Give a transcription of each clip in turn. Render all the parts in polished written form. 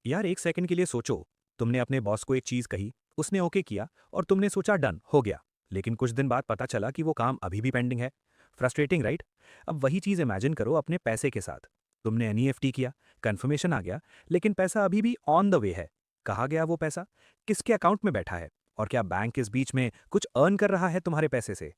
यार एक सेकंड के लिए सोचो। तुमने अपने बॉस को एक चीज कही, उसने ओके किया और तुमने सोचा डन हो गया। लेकिन कुछ दिन बाद पता चला कि वो काम अभी भी पेंडिंग है। Frustrating right. अब वही चीज इमेजिन करो अपने पैसे के साथ। तुमने एनईएफटी किया, कंफर्मेशन आ गया, लेकिन पैसा अभी भी ऑन द वे है। कहाँ गया वो पैसा? किसके अकाउंट में बैठा है? और क्या बैंक इस बीच में कुछ अर्न कर रहा है तुम्हारे पैसे से?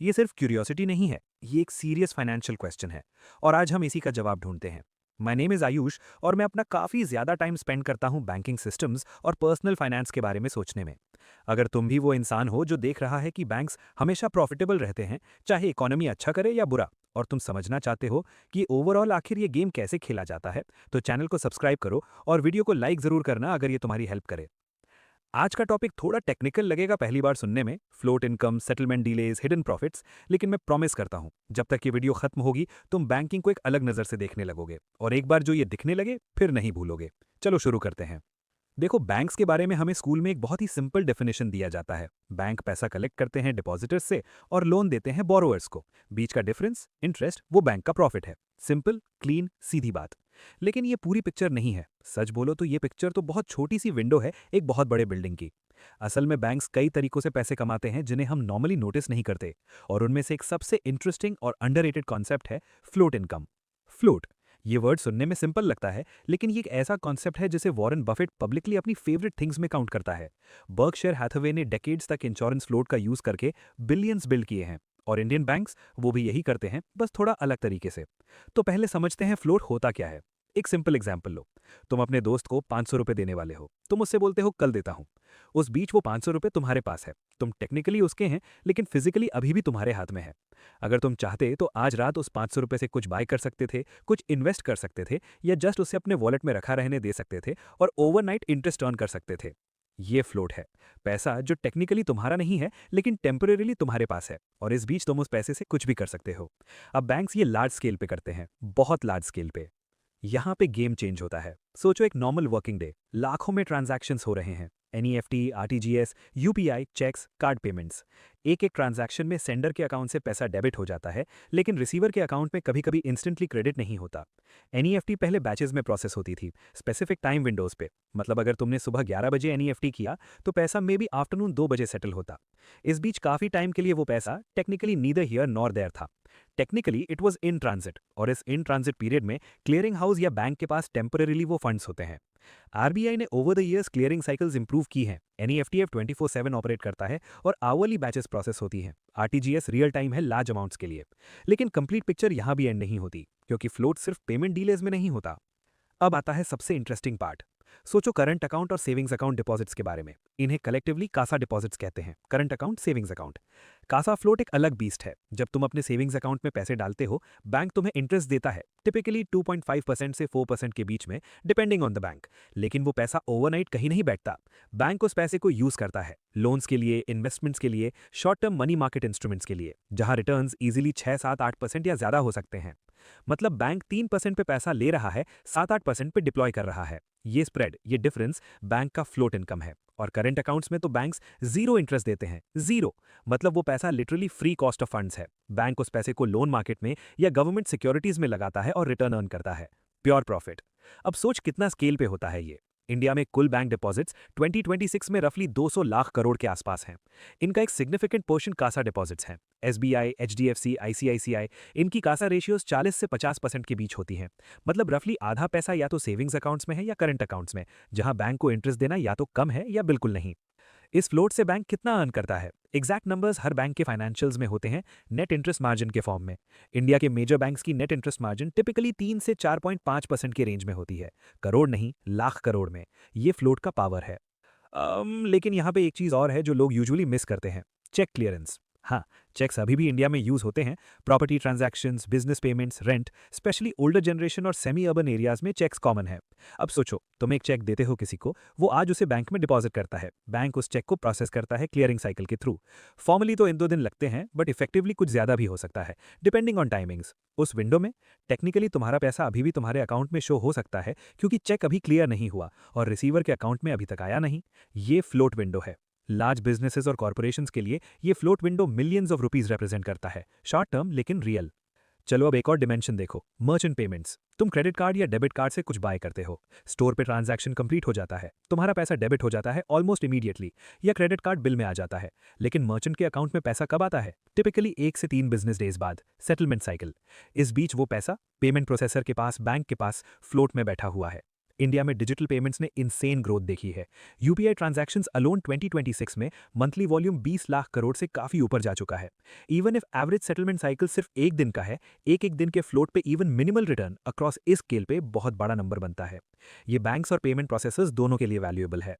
ये सिर्फ क्यूरियोसिटी नहीं है, ये एक सीरियस फाइनेंशियल क्वेश्चन है। और आज हम इसी का जवाब ढूंढते हैं। माय नेम इज़ आयुष और मैं अपना काफ़ी ज़्यादा टाइम स्पेंड करता हूँ बैंकिंग सिस्टम्स और पर्सनल फाइनेंस के बारे में सोचने में। अगर तुम भी वो इंसान हो जो देख रहा है कि बैंक्स हमेशा प्रॉफिटेबल रहते हैं, चाहे इकोनॉमी अच्छा करे या बुरा, और तुम समझना चाहते हो कि ओवरऑल आखिर ये गेम कैसे खेला जाता है, तो चैनल को सब्सक्राइब करो और वीडियो को लाइक ज़रूर करना अगर ये तुम्हारी हेल्प करे। आज का टॉपिक थोड़ा टेक्निकल लगेगा पहली बार सुनने में, float income, settlement delays, hidden profits. लेकिन मैं प्रॉमिस करता हूं, जब तक ये वीडियो खत्म होगी तुम बैंकिंग को एक अलग नज़र से देखने लगोगे, और एक बार जो ये दिखने लगे फिर नहीं भूलोगे। चलो शुरू करते हैं। देखो, बैंक्स के बारे में हमें स्कूल में एक बहुत ही सिंपल डेफिनेशन दिया जाता है। बैंक पैसा कलेक्ट करते हैं डिपॉजिटर्स से और लोन देते हैं बोरोअर्स को। बीच का डिफरेंस, इंटरेस्ट, वो बैंक का प्रॉफिट है। सिंपल, क्लीन, सीधी बात। लेकिन ये पूरी पिक्चर नहीं है। सच बोलो तो ये पिक्चर तो बहुत छोटी सी विंडो है एक बहुत बड़े बिल्डिंग की। असल में बैंक्स कई तरीकों से पैसे कमाते हैं जिन्हें हम नॉर्मली नोटिस नहीं करते। और उनमें से एक सबसे इंटरेस्टिंग और अंडररेटेड कॉन्सेप्ट है फ्लोट इनकम। फ्लोट, ये वर्ड सुनने में सिंपल लगता है, लेकिन ये एक ऐसा कॉन्सेप्ट है जिसे वॉरेन बफेट पब्लिकली अपनी फेवरेट थिंग्स में काउंट करता है। बर्कशायर हैथवे ने डेकेड्स तक इंश्योरेंस फ्लोट का यूज करके बिलियंस बिल्ड किए हैं। और इंडियन बैंक्स वो भी यही करते हैं, बस थोड़ा अलग तरीके से। तो पहले समझते हैं फ्लोट होता क्या है। एक सिंपल एग्जाम्पल लो। तुम अपने दोस्त को 500 रुपए देने वाले हो, तुम उससे बोलते हो कल देता हूं। उस बीच वो 500 रुपए तुम्हारे पास है। तुम टेक्निकली उसके हैं, लेकिन फिजिकली अभी भी तुम्हारे हाथ में है। अगर तुम चाहते तो आज रात उस 500 रुपए से कुछ बाय कर सकते थे, कुछ इन्वेस्ट कर सकते थे, या जस्ट उसे अपने वॉलेट में रखा रहने दे सकते थे और ओवरनाइट इंटरेस्ट अर्न कर सकते थे। ये फ्लोट है। पैसा जो टेक्निकली तुम्हारा नहीं है, लेकिन टेम्परेरीली तुम्हारे पास है, और इस बीच तुम उस पैसे से कुछ भी कर सकते हो। अब बैंक्स ये लार्ज स्केल पे करते हैं, बहुत लार्ज स्केल पे। यहाँ पे गेम चेंज होता है। सोचो एक नॉर्मल वर्किंग डे, लाखों में ट्रांजैक्शंस हो रहे हैं। NEFT, RTGS, UPI, cheques, card payments. एक एक ट्रांजैक्शन में सेंडर के अकाउंट से पैसा डेबिट हो जाता है, लेकिन रिसीवर के अकाउंट में कभी कभी इंस्टेंटली क्रेडिट नहीं होता। एनईएफटी पहले बैचेस में प्रोसेस होती थी, स्पेसिफिक टाइम विंडोज पे। मतलब अगर तुमने सुबह 11 बजे एनईएफटी किया, तो पैसा मे बी आफ्टरनून 2 बजे सेटल होता। इस बीच काफी टाइम के लिए वो पैसा technically neither here nor there था। Technically it was in transit, और इस इन ट्रांजिट पीरियड में क्लियरिंग हाउस या बैंक के पास टेम्परेरीली वो फंड्स होते हैं। आरबीआई ने over the years clearing cycles improve की हैं। एनईएफटीएफ 24/7 ऑपरेट करता है और आवरली बैचेस प्रोसेस होती हैं। आरटीजीएस रियल टाइम है लार्ज अमाउंट्स के लिए। लेकिन कंप्लीट पिक्चर यहां भी एंड नहीं होती, क्योंकि फ्लोट सिर्फ पेमेंट डीलेज में नहीं होता। अब आता है सबसे इंटरेस्टिंग पार्ट। सोचो करंट अकाउंट और सेविंग्स अकाउंट डिपॉजिट्स के बारे में। इन्हें कलेक्टिवली कासा डिपॉजिट्स कहते हैं, current account, savings account. CASA float एक अलग बीस्ट है। जब तुम अपने सेविंग्स अकाउंट में पैसे डालते हो, बैंक तुम्हें इंटरेस्ट देता है, टिपिकली 2.5% से 4% के बीच में, डिपेंडिंग ऑन द बैंक। लेकिन वो पैसा ओवरनाइट कहीं नहीं बैठता। बैंक उस पैसे को यूज करता है लोन्स के लिए, इन्वेस्टमेंट्स के लिए, short term money market instruments के लिए, जहां रिटर्न्स इजीली 6, 7, 8% या ज्यादा हो सकते हैं। मतलब बैंक 3% पे पैसा ले रहा है, 7, 8% पे डिप्लॉय कर रहा है। ये स्प्रेड, ये डिफरेंस बैंक का फ्लोट इनकम है। और करंट अकाउंट्स में तो बैंक्स जीरो इंटरेस्ट देते हैं, जीरो। मतलब वो पैसा literally free cost of funds है। बैंक उस पैसे को लोन मार्केट में या गवर्नमेंट सिक्योरिटीज में लगाता है और रिटर्न अर्न करता है। Pure profit. अब सोच कितना स्केल पे होता है ये। इंडिया में कुल बैंक डिपॉजिट्स 2026 में रफली 200 लाख करोड़ के आसपास हैं। इनका एक सिग्निफिकेंट पोर्शन कासा डिपॉजिट्स हैं। एसबीआई, एचडीएफसी, आईसीआईसीआई, इनकी कासा रेशियोज 40 से 50% के बीच होती हैं। मतलब रफली आधा पैसा या तो सेविंग्स अकाउंट्स में है या करंट अकाउंट्स में, जहां बैंक को इंटरेस्ट देना या तो कम है या बिल्कुल नहीं। इस फ्लोट से बैंक कितना अर्न करता है? एग्जैक्ट नंबर्स हर बैंक के फाइनेंशियल्स में होते हैं, नेट इंटरेस्ट मार्जिन के फॉर्म में। इंडिया के मेजर बैंक्स की नेट इंटरेस्ट मार्जिन टिपिकली 3 से 4.5% के रेंज में होती है। करोड़ नहीं, लाख करोड़ में। ये फ्लोट का पावर है। लेकिन यहाँ पे एक चीज़ और है जो लोग यूजुअली मिस करते हैं। Check clearance. हाँ, चेक्स अभी भी इंडिया में यूज होते हैं। Property transactions, business payments, rent, specially older generation और सेमी अर्बन एरियाज में चेक्स कॉमन है। अब सोचो, तुम एक चेक देते हो किसी को, वो आज उसे बैंक में डिपॉजिट करता है। बैंक उस चेक को प्रोसेस करता है क्लियरिंग साइकिल के थ्रू। फॉर्मली तो 1-2 दिन लगते हैं, बट इफेक्टिवली कुछ ज्यादा भी हो सकता है, डिपेंडिंग ऑन टाइमिंग्स। उस विंडो में टेक्निकली तुम्हारा पैसा अभी भी तुम्हारे अकाउंट में शो हो सकता है, क्योंकि चेक अभी क्लियर नहीं हुआ और रिसीवर के अकाउंट में अभी तक आया नहीं। ये फ्लोट विंडो है। लार्ज बिजनेसेस और कॉर्पोरेशंस के लिए ये float window millions of rupees represent करता है, शॉर्ट टर्म लेकिन रियल। चलो अब एक और डिमेंशन देखो, मर्चेंट पेमेंट्स। तुम क्रेडिट कार्ड या डेबिट कार्ड से कुछ बाय करते हो, स्टोर पे ट्रांजैक्शन कंप्लीट हो जाता है, तुम्हारा पैसा डेबिट हो जाता है ऑलमोस्ट इमीडिएटली, या क्रेडिट कार्ड बिल में आ जाता है। लेकिन मर्चेंट के अकाउंट में पैसा कब आता है? टिपिकली 1 से 3 बिजनेस डेज बाद, सेटलमेंट साइकिल। इस बीच वो पैसा पेमेंट प्रोसेसर के पास, बैंक के पास फ्लोट में बैठा हुआ है। इंडिया में डिजिटल पेमेंट्स ने इनसेन ग्रोथ देखी है। यूपीआई ट्रांजैक्शंस अलोन 2026 में मंथली वॉल्यूम 20 लाख करोड़ से काफी ऊपर जा चुका है। Even if average settlement cycle सिर्फ एक दिन का है, एक एक दिन के फ्लोट पे इवन मिनिमल रिटर्न अक्रॉस इस स्केल पे बहुत बड़ा नंबर बनता है। ये बैंक्स और पेमेंट प्रोसेसर्स दोनों के लिए वैल्यूएबल है।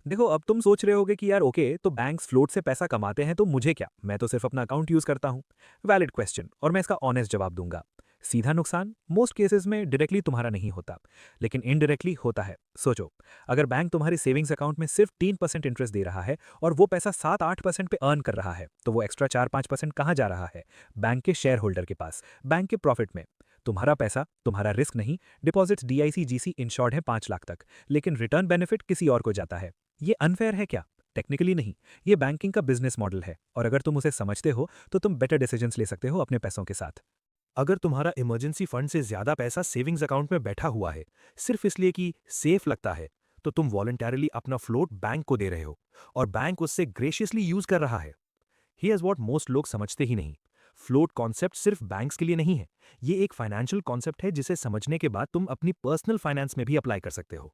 देखो, अब तुम सोच रहे होगे कि यार ओके, तो बैंक्स फ्लोट से पैसा कमाते हैं तो मुझे क्या, मैं तो सिर्फ अपना अकाउंट यूज करता हूं। वैलिड क्वेश्चन, और मैं इसका ऑनेस्ट जवाब दूंगा। सीधा नुकसान मोस्ट केसेस में डायरेक्टली तुम्हारा नहीं होता, लेकिन इनडायरेक्टली होता है। सोचो, अगर बैंक तुम्हारे सेविंग्स अकाउंट में सिर्फ 3% इंटरेस्ट दे रहा है और वो पैसा 7-8% पे अर्न कर रहा है, तो वो एक्स्ट्रा 4-5% कहाँ जा रहा है? बैंक के शेयर होल्डर के पास, बैंक के प्रॉफिट में। तुम्हारा पैसा, तुम्हारा रिस्क नहीं। डिपॉजिट्स डीआईसी जीसी इंश्योर्ड है 5 लाख तक, लेकिन रिटर्न बेनिफिट किसी और को जाता है। ये अनफेयर है क्या? टेक्निकली नहीं। ये बैंकिंग का बिजनेस मॉडल है, और अगर तुम उसे समझते हो तो तुम बेटर डिसीजंस ले सकते हो अपने पैसों के साथ। अगर तुम्हारा इमरजेंसी फंड से ज्यादा पैसा सेविंग्स अकाउंट में बैठा हुआ है, सिर्फ इसलिए कि सेफ लगता है, तो तुम वॉलंटरली अपना फ्लोट बैंक को दे रहे हो और बैंक उससे ग्रेशियसली यूज कर रहा है। हियर्स व्हाट मोस्ट लोग समझते ही नहीं। फ्लोट कॉन्सेप्ट सिर्फ बैंक्स के लिए नहीं है। ये एक फाइनेंशियल कॉन्सेप्ट है जिसे समझने के बाद तुम अपनी पर्सनल फाइनेंस में भी अप्लाई कर सकते हो।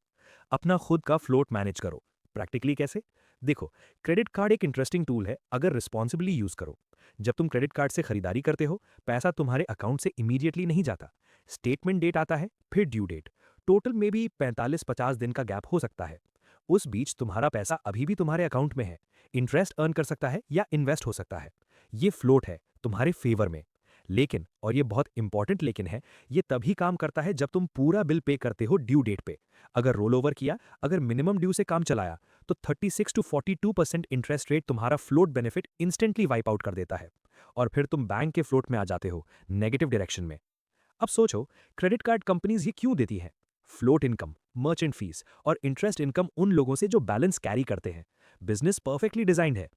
अपना खुद का फ्लोट मैनेज करो। प्रैक्टिकली कैसे? देखो, क्रेडिट कार्ड एक इंटरेस्टिंग टूल है अगर रिस्पॉन्सिबली यूज करो। जब तुम क्रेडिट कार्ड से खरीदारी करते हो, पैसा तुम्हारे अकाउंट से इमीडिएटली नहीं जाता। स्टेटमेंट डेट आता है, फिर ड्यू डेट। टोटल में भी 45-50 दिन का गैप हो सकता है। उस बीच तुम्हारा पैसा अभी भी तुम्हारे अकाउंट में है, इंटरेस्ट अर्न कर सकता है या इन्वेस्ट हो सकता है। ये फ्लोट है तुम्हारे फेवर में। लेकिन, और ये बहुत इंपॉर्टेंट लेकिन है, ये तभी काम करता है जब तुम पूरा बिल पे करते हो ड्यू डेट पे। अगर रोल ओवर किया, अगर मिनिमम ड्यू से काम चलाया, तो 36 to 42% इंटरेस्ट रेट तुम्हारा float benefit instantly wipe out कर देता है। और फिर तुम बैंक के फ्लोट में आ जाते हो, नेगेटिव डायरेक्शन में। अब सोचो, क्रेडिट कार्ड कंपनीज ये क्यों देती हैं? फ्लोट इनकम, मर्चेंट फीस और इंटरेस्ट इनकम उन लोगों से जो बैलेंस कैरी करते हैं। बिजनेस परफेक्टली डिजाइंड है।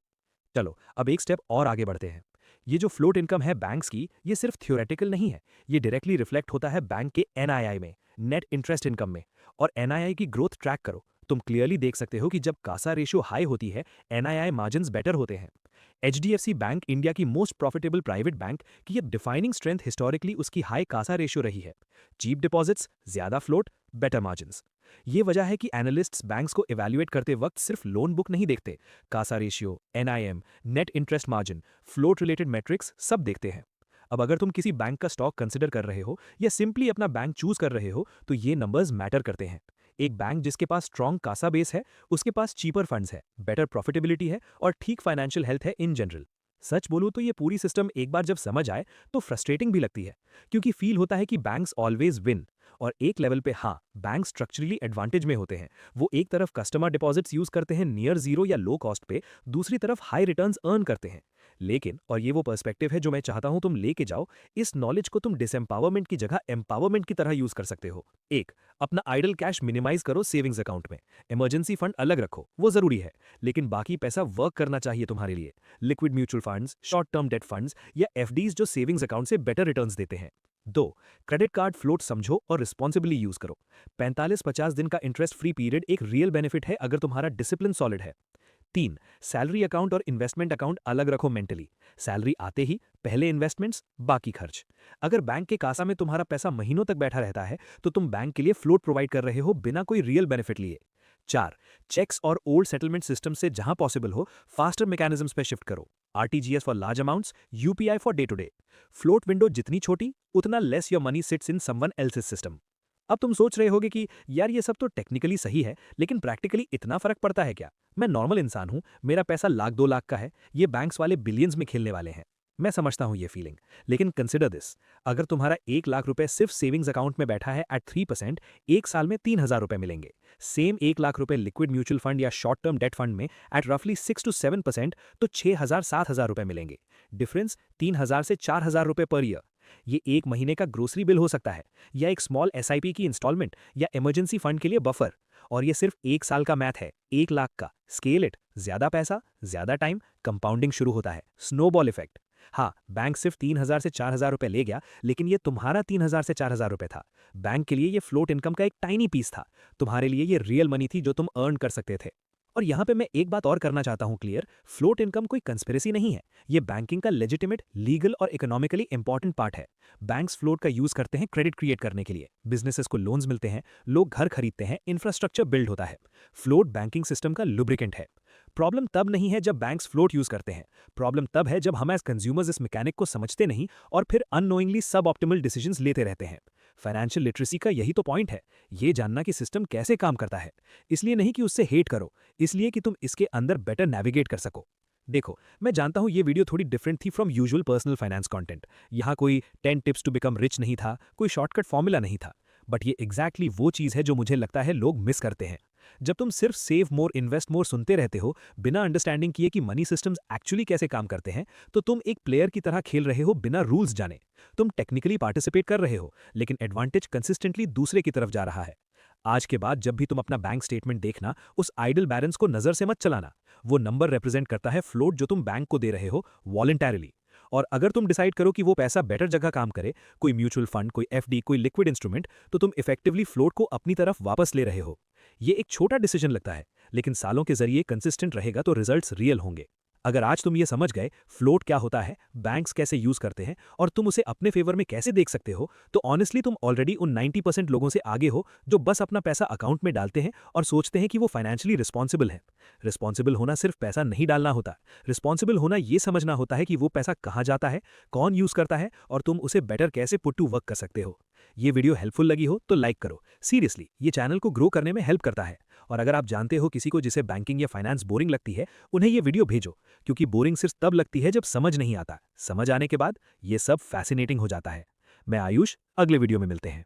चलो अब एक स्टेप और आगे बढ़ते हैं। ये जो फ्लोट इनकम है बैंक्स की, ये सिर्फ थ्योरेटिकल नहीं है। ये डायरेक्टली रिफ्लेक्ट होता है बैंक के एनआईआई में, नेट इंटरेस्ट इनकम में। और एनआईआई की ग्रोथ ट्रैक करो, तुम क्लियरली देख सकते हो कि जब कासा रेशियो हाई होती है, एनआईआई मार्जिन्स बेटर होते हैं। एचडीएफसी बैंक, इंडिया की मोस्ट प्रॉफिटेबल प्राइवेट बैंक की ये डिफाइनिंग स्ट्रेंथ हिस्टोरिकली उसकी हाई कासा रेशियो रही है। चीप डिपॉजिट्स, ज्यादा फ्लोट, बेटर मार्जिन्स। ये वजह है कि एनालिस्ट्स बैंक्स को इवैल्यूएट करते वक्त सिर्फ लोन बुक नहीं देखते, Kasa ratio, NIM, net interest margin, float related matrix सब देखते हैं। अब अगर तुम किसी बैंक का स्टॉक कंसिडर कर रहे हो या सिंपली अपना बैंक चूज कर रहे हो, तो ये नंबर्स मैटर करते हैं। एक बैंक जिसके पास स्ट्रॉन्ग कासा बेस है, उसके पास चीपर फंड्स है, बेटर प्रॉफिटेबिलिटी है और ठीक फाइनेंशियल हेल्थ है इन जनरल। सच बोलूं तो ये पूरी सिस्टम एक बार जब समझ आए तो फ्रस्ट्रेटिंग भी लगती है, क्योंकि फील होता है कि बैंक्स ऑलवेज विन। और एक लेवल पे हाँ, बैंक स्ट्रक्चरली एडवांटेज में होते हैं। वो एक तरफ कस्टमर डिपॉजिट्स यूज करते हैं नियर जीरो या लो कॉस्ट पे, दूसरी तरफ हाई रिटर्न्स अर्न करते हैं। लेकिन, और ये वो पर्सपेक्टिव है जो मैं चाहता हूं तुम लेके जाओ, इस नॉलेज को तुम डिसएम्पावरमेंट की जगह एम्पावरमेंट की तरह यूज कर सकते हो। एक, अपना आइडल कैश मिनिमाइज करो सेविंग्स अकाउंट में। इमरजेंसी फंड अलग रखो, वो जरूरी है, लेकिन बाकी पैसा वर्क करना चाहिए तुम्हारे लिए। Liquid mutual funds, short term debt funds या एफडीज जो सेविंग्स अकाउंट से बेटर रिटर्न्स देते हैं। 2, क्रेडिट कार्ड फ्लोट समझो और रिस्पॉन्सिबली यूज करो। 45-50 दिन का इंटरेस्ट फ्री पीरियड एक रियल बेनिफिट है अगर तुम्हारा डिसिप्लिन सॉलिड है। 3, सैलरी अकाउंट और इन्वेस्टमेंट अकाउंट अलग रखो मेंटली। सैलरी आते ही पहले इन्वेस्टमेंट्स, बाकी खर्च। अगर बैंक के कासा में तुम्हारा पैसा महीनों तक बैठा रहता है, तो तुम बैंक के लिए फ्लोट प्रोवाइड कर रहे हो बिना कोई रियल बेनिफिट लिए। 4, चेक्स और ओल्ड सेटलमेंट सिस्टम से जहां पॉसिबल हो फास्टर मैकेनिज्म्स पे शिफ्ट करो। RTGS for large amounts, UPI for day to day. Float window जितनी छोटी, उतना less your money sits in someone else's system. अब तुम सोच रहे होगे कि यार ये सब तो टेक्निकली सही है, लेकिन प्रैक्टिकली इतना फर्क पड़ता है क्या? मैं नॉर्मल इंसान हूं, मेरा पैसा लाख 2 लाख का है, ये बैंक्स वाले बिलियंस में खेलने वाले हैं। मैं समझता हूं ये फीलिंग, लेकिन कंसिडर दिस। अगर तुम्हारा 1 लाख रुपए सिर्फ सेविंग्स अकाउंट में बैठा है एट 3%, एक साल में 3,000 रुपए मिलेंगे। सेम 1 लाख रुपए लिक्विड म्यूचुअल फंड या शॉर्ट टर्म डेट फंड में एट रफली 6 to 7%, तो 6,000-7,000 रुपए मिलेंगे। डिफरेंस 3,000 से 4,000 रुपए पर ईयर। ये एक महीने का ग्रोसरी बिल हो सकता है, या एक स्मॉल एसआईपी की इंस्टॉलमेंट, या इमरजेंसी फंड के लिए बफर। और ये सिर्फ एक साल का मैथ है, 1 लाख का। स्केल इट, ज्यादा पैसा, ज्यादा टाइम, कंपाउंडिंग शुरू होता है, स्नोबॉल इफेक्ट। हाँ, बैंक सिर्फ 3,000 से 4,000 रुपए ले गया, लेकिन ये तुम्हारा 3,000 से 4,000 रुपए था। बैंक के लिए ये फ्लोट इनकम का एक टाइनी पीस था। तुम्हारे लिए ये रियल मनी थी जो तुम अर्न कर सकते थे। और यहाँ पे मैं एक बात और करना चाहता हूँ क्लियर, फ्लोट इनकम कोई कंस्पिरेसी नहीं है। ये बैंकिंग का लेजिटिमेट, लीगल और इकोनॉमिकली इंपॉर्टेंट पार्ट है। बैंक्स फ्लोट का यूज करते हैं क्रेडिट क्रिएट करने के लिए, बिजनेसेस को लोन्स मिलते हैं, लोग घर खरीदते हैं, इंफ्रास्ट्रक्चर बिल्ड होता है। फ्लोट बैंकिंग सिस्टम का लुब्रिकेंट है। प्रॉब्लम तब नहीं है जब बैंक्स फ्लोट यूज करते हैं। प्रॉब्लम तब है जब हम एज कंज्यूमर्स इस मैकेनिक को समझते नहीं और फिर अननोइंगली सब ऑप्टिमल डिसीजंस लेते रहते हैं। फाइनेंशियल लिटरेसी का यही तो पॉइंट है, ये जानना कि सिस्टम कैसे काम करता है। इसलिए नहीं कि उससे हेट करो, इसलिए कि तुम इसके अंदर बेटर नेविगेट कर सको। देखो, मैं जानता हूं ये वीडियो थोड़ी डिफरेंट थी from usual personal finance content. यहाँ कोई 10 टिप्स टू बिकम रिच नहीं था, कोई शॉर्टकट फॉर्मूला नहीं था। बट ये एग्जैक्टली वो चीज़ है जो मुझे लगता है लोग मिस करते हैं। जब तुम सिर्फ सेव मोर इन्वेस्ट मोर सुनते रहते हो, बिना अंडरस्टैंडिंग किए कि मनी सिस्टम्स एक्चुअली कैसे काम करते हैं, तो तुम एक प्लेयर की तरह खेल रहे हो बिना रूल्स जाने। तुम टेक्निकली पार्टिसिपेट कर रहे हो, लेकिन एडवांटेज कंसिस्टेंटली दूसरे की तरफ जा रहा है। आज के बाद जब भी तुम अपना बैंक स्टेटमेंट देखना, उस आइडल बैलेंस को नजर से मत चलाना। वो नंबर रिप्रेजेंट करता है फ्लोट जो तुम बैंक को दे रहे हो वॉलंटैरिली। और अगर तुम डिसाइड करो कि वो पैसा बेटर जगह काम करे, कोई म्यूचुअल फंड, कोई एफडी, कोई लिक्विड इंस्ट्रूमेंट, तो तुम इफेक्टिवली फ्लोट को अपनी तरफ वापस ले रहे हो। ये एक छोटा डिसीजन लगता है, लेकिन सालों के जरिए कंसिस्टेंट रहेगा तो रिजल्ट्स रियल होंगे। अगर आज तुम ये समझ गए फ्लोट क्या होता है, बैंक्स कैसे यूज करते हैं और तुम उसे अपने फेवर में कैसे देख सकते हो, तो ऑनेस्टली तुम ऑलरेडी उन 90% लोगों से आगे हो जो बस अपना पैसा अकाउंट में डालते हैं और सोचते हैं कि वो फाइनेंशियली रिस्पॉन्सिबल है। रिस्पॉन्सिबल होना सिर्फ पैसा नहीं डालना होता। रिस्पॉन्सिबल होना ये समझना होता है कि वो पैसा कहाँ जाता है, कौन यूज करता है और तुम उसे बेटर कैसे पुट टू वर्क कर सकते हो। ये वीडियो हेल्पफुल लगी हो तो लाइक करो। सीरियसली, ये चैनल को ग्रो करने में हेल्प करता है। और अगर आप जानते हो किसी को जिसे बैंकिंग या फाइनेंस बोरिंग लगती है, उन्हें ये वीडियो भेजो, क्योंकि बोरिंग सिर्फ तब लगती है जब समझ नहीं आता। समझ आने के बाद ये सब फैसिनेटिंग हो जाता है। मैं आयुष, अगले वीडियो में मिलते हैं।